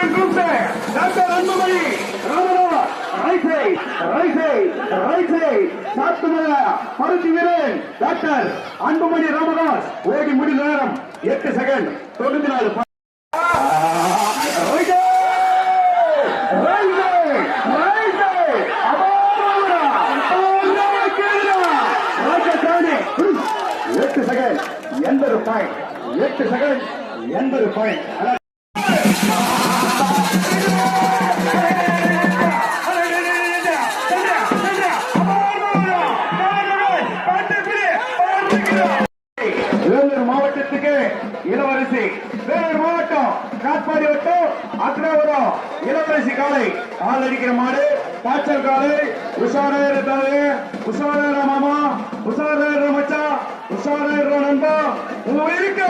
Doctor Anbumani பருத்தி வீரன் doctor Anbumani Ramadoss ஓடி முடிந்த நேரம் 8 second 94. Point 8 second 80 point. Vellore மாவட்டத்துக்கு இளவரசி, வேலூர் மாவட்டம் காட்பாடி வட்டம் அக்ரவரம் இளவரசி காலை ஆள் அடிக்கிற மாடு, காய்ச்சல் காலை. உஷாராயிர தாயே, உஷாராயிர மாமா, உஷாராயிர மச்சா, உஷாராயிர நண்பா, உங்க உயிருக்கு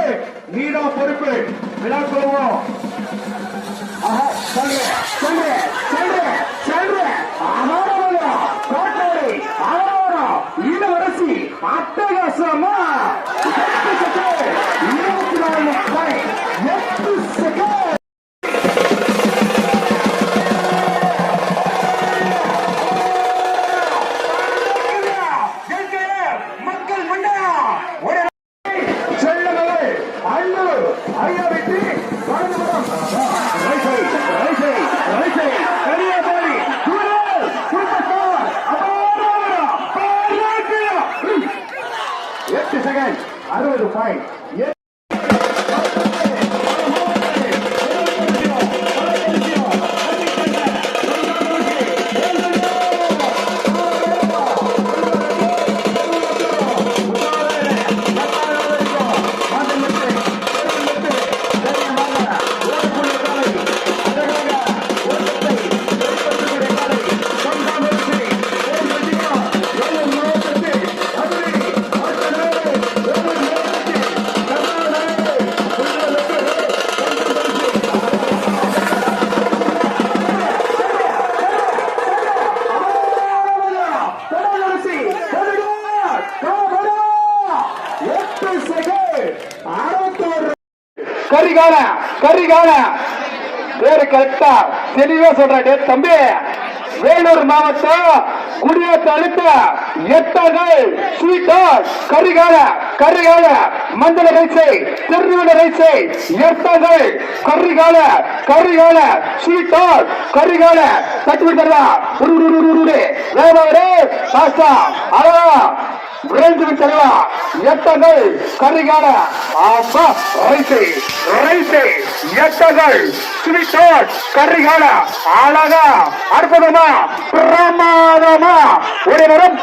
நீதான் பொறுப்பு. விழா கொள்வோம். இளவரசி அட்டகாசமா 24 பாயிண்ட் 8 செகண்ட். மக்கள் மண்டா செல்லமகள் அண்ணூர் ஐயா வெற்றி கரியாபாடி 8 செகண்ட் 60 பாயிண்ட். கரிகால பேரு கரெக்டா தெளிவா சொல்றே தம்பி. வேலூர் மாவட்டம் குடியாத்த அடுத்த எட்டாங்கள் ஸ்வீட்டார் கரிகால மண்டல ரைசை திருநெல்வேலி ரைசை எட்டாங்கள் கரிகால ஸ்வீட்டார் கரிகால தட்டு விட்டுறா பாஸ்டா அழகா எட்டங்கள் கரிகால எட்டங்கள் ஸ்வீட்டார் கரிகால அழகா அற்புதமா பிரமாதமா ஒரு நேரம்